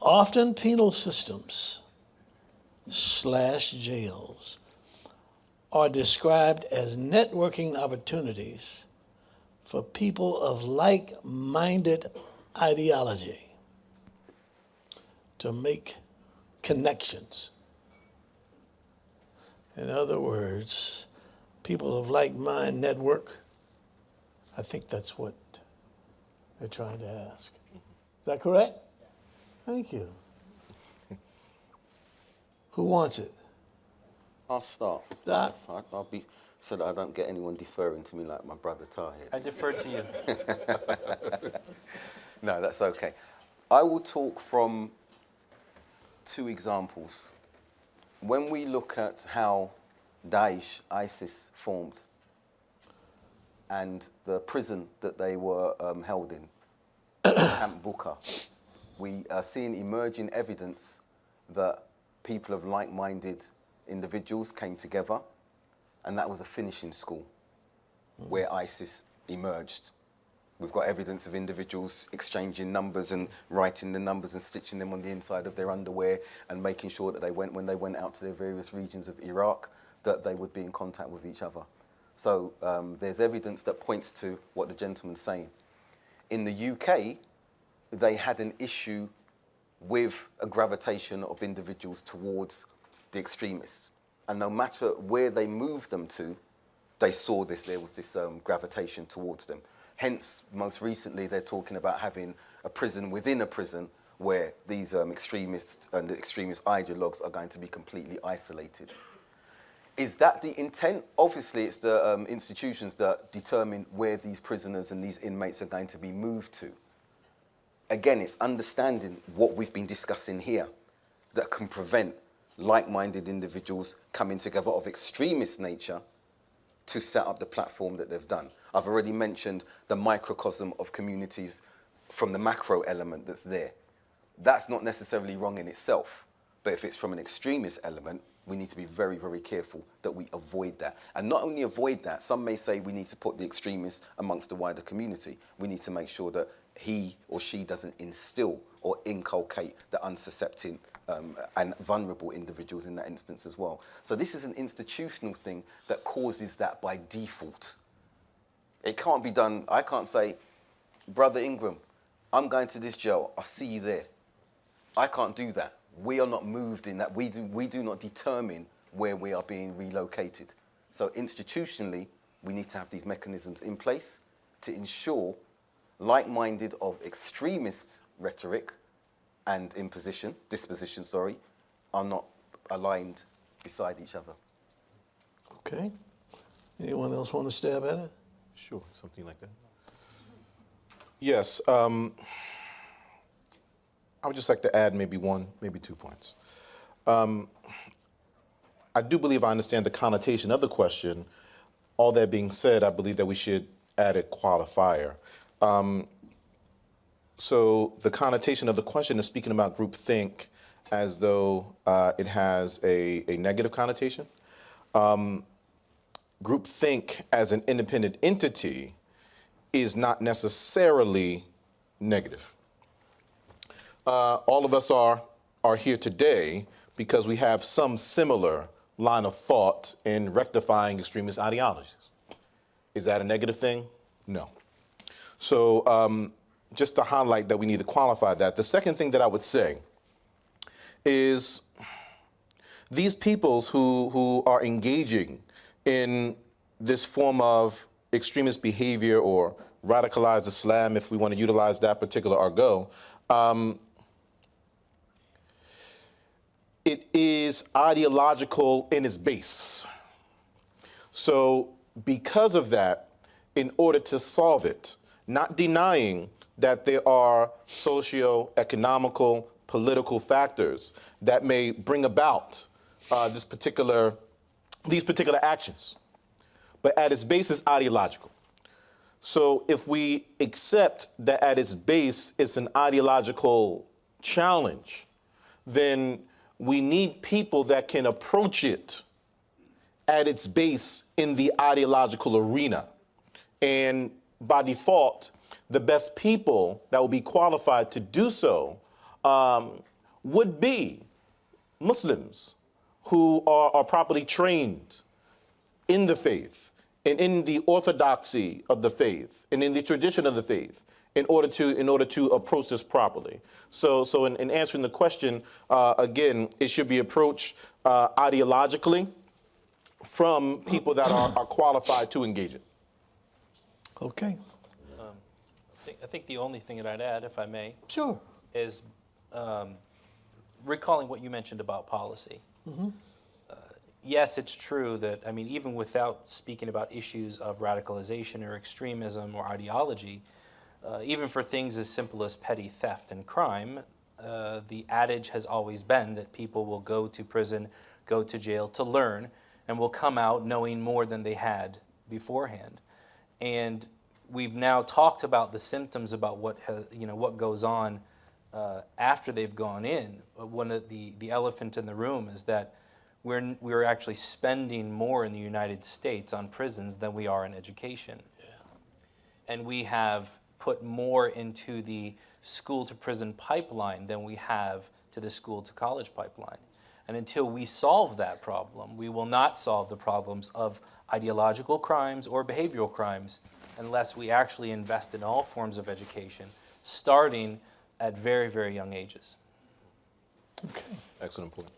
Often penal systems / jails are described as networking opportunities for people of like-minded ideology to make connections. In other words, people of like mind network. I think that's what they're trying to ask. Is that correct? Thank you. Who wants it? I'll start. Doc? I'll be, so that I don't get anyone deferring to me like my brother Tahir. I defer to you. No, that's okay. I will talk from two examples. When we look at how Daesh, ISIS formed, and the prison that they were held in, Camp Buka, we are seeing emerging evidence that people of like-minded individuals came together, and that was a finishing school where ISIS emerged. We've got evidence of individuals exchanging numbers and writing the numbers and stitching them on the inside of their underwear and making sure that when they went out to their various regions of Iraq, that they would be in contact with each other. So there's evidence that points to what the gentleman's saying. In the UK, they had an issue with a gravitation of individuals towards the extremists. And no matter where they moved them to, they saw this, there was this gravitation towards them. Hence, most recently, they're talking about having a prison within a prison where these extremists and the extremist ideologues are going to be completely isolated. Is that the intent? Obviously, it's the institutions that determine where these prisoners and these inmates are going to be moved to. Again, it's understanding what we've been discussing here that can prevent like-minded individuals coming together of extremist nature to set up the platform that they've done. I've already mentioned the microcosm of communities from the macro element that's there. That's not necessarily wrong in itself, but if it's from an extremist element, we need to be very, very careful that we avoid that. And not only avoid that, some may say we need to put the extremists amongst the wider community. We need to make sure that he or she doesn't instill or inculcate the unsuscepting and vulnerable individuals in that instance as well. So this is an institutional thing that causes that by default. It can't be done. I can't say, Brother Ingram, I'm going to this jail, I'll see you there. I can't do that. We are not moved in that. We do not determine where we are being relocated. So institutionally, we need to have these mechanisms in place to ensure like-minded of extremist rhetoric and disposition, are not aligned beside each other. Okay. Anyone else want to stab at it? Sure, something like that. Yes, I would just like to add maybe 1, maybe 2 points. I do believe I understand the connotation of the question. All that being said, I believe that we should add a qualifier. So the connotation of the question is speaking about groupthink as though it has a negative connotation. Groupthink as an independent entity is not necessarily negative. All of us are here today because we have some similar line of thought in rectifying extremist ideologies. Is that a negative thing? No. So just to highlight that we need to qualify that. The second thing that I would say is these peoples who are engaging in this form of extremist behavior or radicalized Islam, if we want to utilize that particular argot, it is ideological in its base. So because of that, in order to solve it, not denying that there are socio-economical, political factors that may bring about these particular actions, but at its base is ideological. So if we accept that at its base it's an ideological challenge, then we need people that can approach it at its base in the ideological arena. And by default, the best people that will be qualified to do so would be Muslims who are properly trained in the faith and in the orthodoxy of the faith and in the tradition of the faith in order to approach this properly. So in answering the question, again, it should be approached ideologically from people that are qualified to engage it. Okay. I think the only thing that I'd add, if I may, Sure. is recalling what you mentioned about policy. Yes, it's true that, I mean, even without speaking about issues of radicalization or extremism or ideology, even for things as simple as petty theft and crime, the adage has always been that people will go to prison, go to jail to learn, and will come out knowing more than they had beforehand. And we've now talked about the symptoms about what goes on after they've gone in. One of the elephant in the room is that we're actually spending more in the United States on prisons than we are in education. Yeah. And we have put more into the school to prison pipeline than we have to the school to college pipeline. And until we solve that problem, we will not solve the problems of ideological crimes or behavioral crimes unless we actually invest in all forms of education, starting at very, very young ages. Okay. Excellent point.